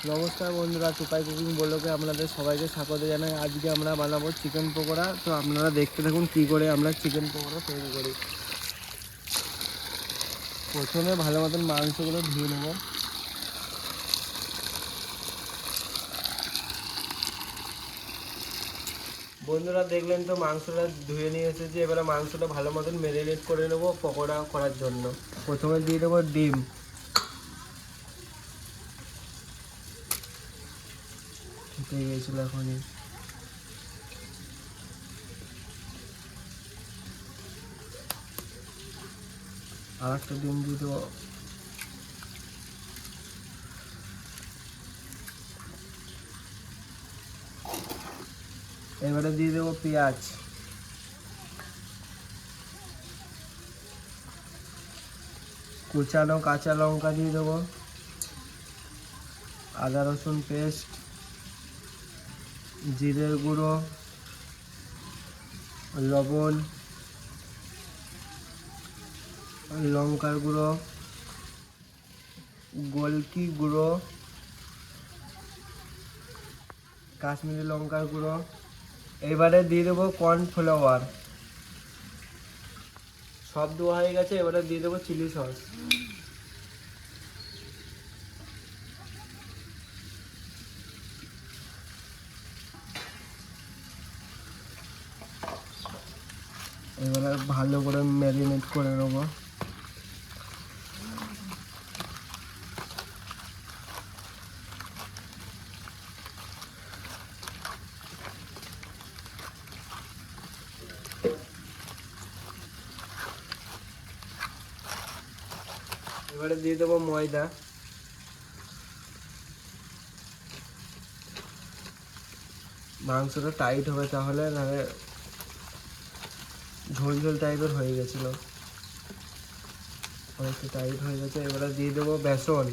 নমস্কার বন্ধুরা, টোকাই কুকিং ব্লগে আপনাদের সবাইকে স্বাগত জানাই। আজকে আমরা বানাবো চিকেন পকোড়া। তো আপনারা দেখতে থাকুন কী করে আমরা চিকেন পকোড়া তৈরি করি। প্রথমে ভালো মতন মাংসগুলো ধুয়ে নেব। বন্ধুরা দেখলেন তো মাংসটা ধুয়ে নিয়ে এসেছি। এবারে মাংসটা ভালো মতন ম্যারিনেট করে নেবো পকোড়া করার জন্য। প্রথমে দিয়ে দেবো ডিম, ফুটে গিয়েছিল এখনই। আর একটা ডিম দিয়ে দেবো। এবারে দিয়ে দেবো পেঁয়াজ, কুচানো কাঁচা লঙ্কা দিয়ে দেবো, আদা রসুন পেস্ট, জিরের গুঁড়ো, লবণ, লঙ্কার গুঁড়ো, গোলকি গুঁড়ো, কাশ্মীরি লঙ্কার গুঁড়ো। এবারে দিয়ে দেবো কর্নফ্লাওয়ার। সব দেওয়া হয়ে গেছে। এবারে দিয়ে দেবো চিলি সস। এবারে ভালো করে ম্যারিনেট করে নেবো। এবারে দিয়ে দেবো ময়দা। মাংসটা টাইট হবে, তাহলে নাহলে ঝোল ঝোল টাইপের হয়ে গেছিলো, অনেকটা টাইট হয়ে গেছে। এবারে দিয়ে দেবো বেসন।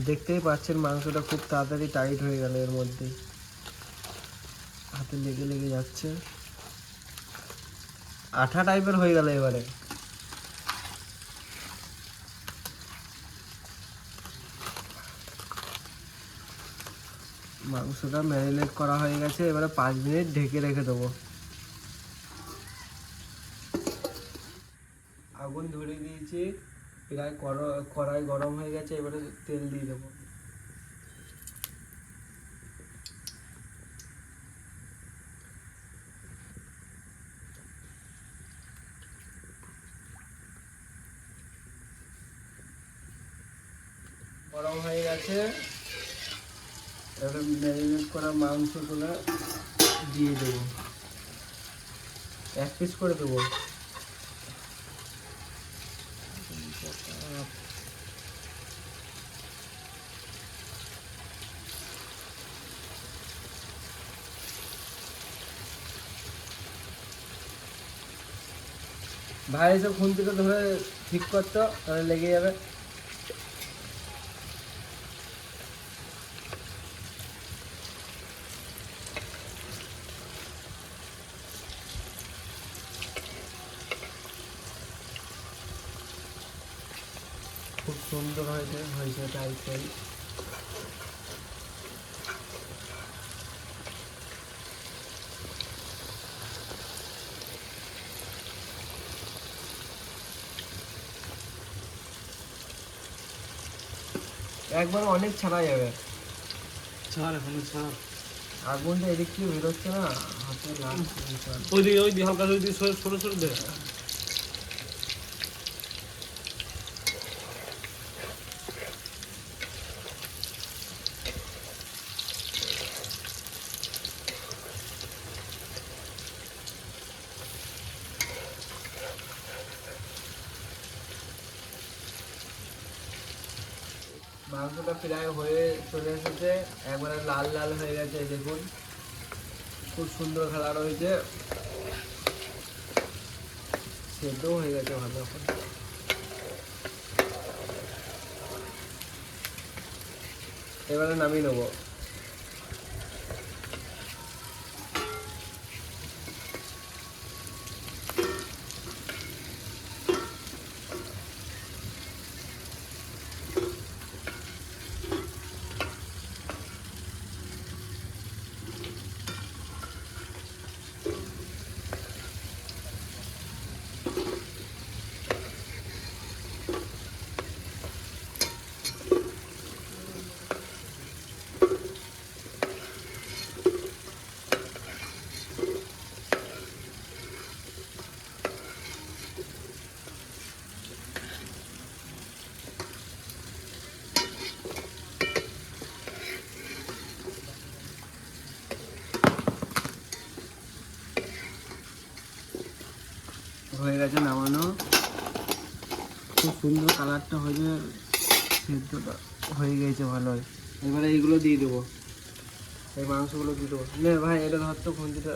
দেখতেই পাচ্ছেন মাংসটা খুব তাড়াতাড়ি টাইট হয়ে গেল, এর মধ্যেই হাতে লেগে লেগে যাচ্ছে, আঠা টাইপের হয়ে গেল। এবারে মাংসটা ম্যারিনেট করা হয়ে গেছে। এবারে 5 মিনিট ঢেকে রেখে দেবো। আগুন ধরিয়ে দিয়েছি, প্রায় কড়াই গরম হয়ে গেছে। এবারে তেল দিয়ে দেবো। গরম হয়ে গেছে। এবারে ম্যারিনেট করা মাংসগুলো দিয়ে দেবো, 1 পিস করে দেবো। ভাই এসব খুন্তিটা ধরে ঠিক করতো, তাহলে লেগে যাবে। খুব সুন্দর হয়েছে টাইট। একবার অনেক ছাড়া যাবে। ছাড় এখন ছাড়। আগুনটা এদিক থেকে বেরোচ্ছে না, হাতে লাগছে। ওই দিকে হালকা ওই দিকে সরে সরে দে। মাংসটা প্রায় হয়ে চলে এসেছে। গেছে, একবারে লাল লাল হয়ে গেছে, দেখুন খুব সুন্দর কালার হয়েছে, সেদ্ধ হয়ে গেছে ভালো এখন। এবারে নামিয়ে নেবো। হয়ে গেছে নামানো, খুব সুন্দর কালারটা হয়েছে, সেদ্ধটা হয়ে গেছে ভালোই। এবারে এইগুলো দিয়ে দেবো, এই মাংসগুলো দিয়ে দেবো। নে ভাই এটা ধরতো খুঁজিটা,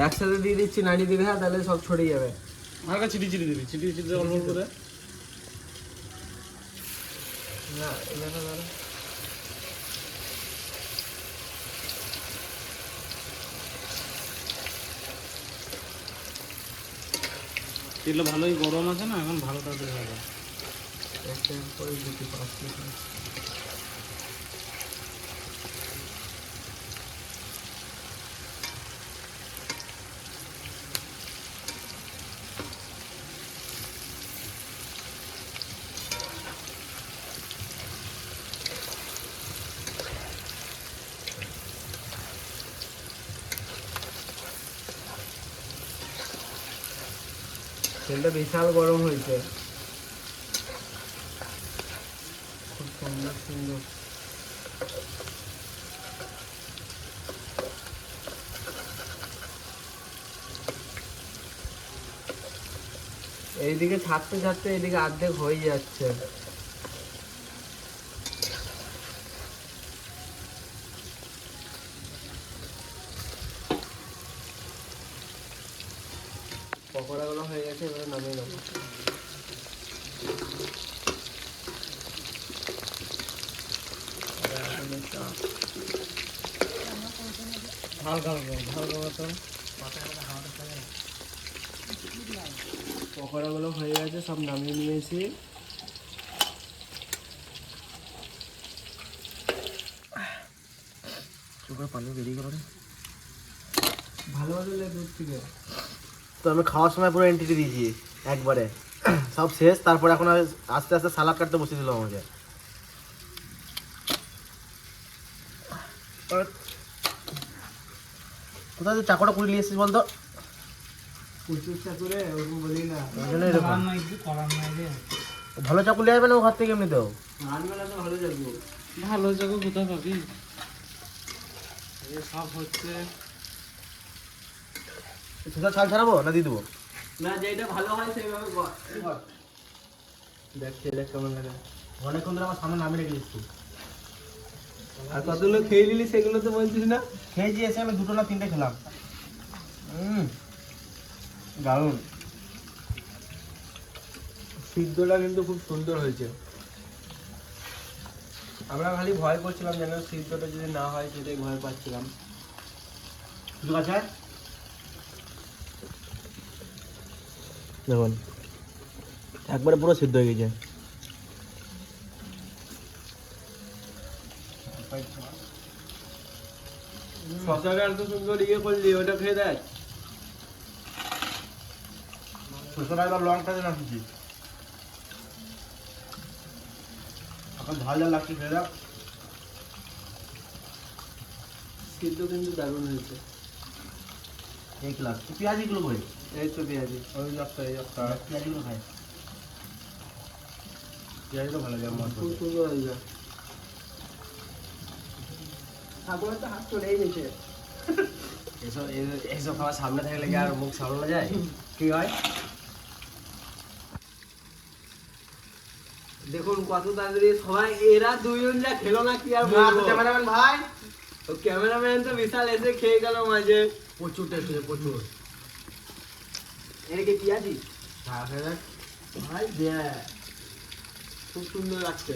একসাথে দিয়ে দিচ্ছি, নাড়িয়ে দিবি, হ্যাঁ তাহলে সব ছড়িয়ে যাবে। হালকা ছিটি ছিটি দিবি, ছিটি ছিটি অল্প অল্প করে। না এখানে দাঁড়া, তেলটা ভালোই গরম আছে না এখন, ভালো তাড়াতাড়ি হয়ে যাবে। একটা করে দিচ্ছি 5 পিস। তেলটা বিশাল গরম হয়েছে, খুব সুন্দর সুন্দর। এইদিকে ছাড়তে ছাড়তে এইদিকে অর্ধেক হয়ে যাচ্ছে। পকোড়াগুলো হয়ে গেছে, এবারে নামিয়ে নেবো। হালকা হালকা হালকা মতো। পকোড়াগুলো হয়ে গেছে, সব নামিয়ে নিয়েছি। চোখের পানি বেরিয়ে গেল রে, ভালো ভালো দুধ থেকে। তো আমি খাওয়ার সময় পুরো এন্ট্রি দিয়েছি একবারে, সব শেষ। তারপর এখন আস্তে আস্তে সালাদ কাটতে বসে দিল আমাকে। কোথায় তুই চাকুটা কুড়ি নিয়ে এসেছিস বলতো? প্রচুর চাকুরে ওরকম বলি না, করার নাই কি, করার নাই রে। ভালো চাকু নিয়ে আসবে না ঘর থেকে এমনিতেও। আনবে না তো ভালো চাকু, ভালো জায়গা কোথায় পাবি? এই সব হচ্ছে সেটা ছাল ছাড়াবো না দিয়ে দেবো? না যেটা ভালো হয় সেইভাবে কর। দেখ খেয়ে দেখ কেমন লাগে। অনেকক্ষণ ধরে আমার সামনে নামিয়ে রেখে দিচ্ছি। আর কতগুলো খেয়ে নিলি সেগুলো তো বলছিস না? খেয়েছি, এসে আমি 2টো না 3টে খেলাম। দারুণ, সিদ্ধটা কিন্তু খুব সুন্দর হয়েছে। আমরা খালি ভয় করছিলাম যেন সিদ্ধটা যদি না হয়, সেটাই ভয় পাচ্ছিলাম। ঠিক আছে, দেখুন একবারে পুরো সিদ্ধ হয়ে গেছে। শশাটা এত সুন্দর ইয়ে করলি, ওটা খেয়ে দেখ। শসাটা এবার লঙ্কা দিয়ে রাখছি, এখন ঝাল ঝাল লাগছে, খেয়ে দেখ। সিদ্ধ কিন্তু দারুণ হয়েছে। এই ক্লাস পেঁয়াজিগুলো করে, এই তো পেঁয়াজি, ওই একটা এই একটা পেঁয়াজিগুলো খায়, পেঁয়াজিটা ভালো লাগে আমার। খুব সুন্দর হয়েছে। ঠাকুরের তো হাত চলেই গেছে। এসব এইসব খাবার সামনে থাকলে কি আর মুখ সামলানো যায়? কি হয়? দেখুন কত তাড়াতাড়ি সবাই এরা দুইজন যা খেলো না কি আর বলবো। ক্যামেরাম্যান ভাই তো ক্যামেরাম্যান তো বিশাল এসে খেয়ে গেল মাঝে। প্রচুর টেস্ট হয়েছে প্রচুর। এর কি পিয়াজি ভাই ভাই দেখ খুব সুন্দর লাগছে।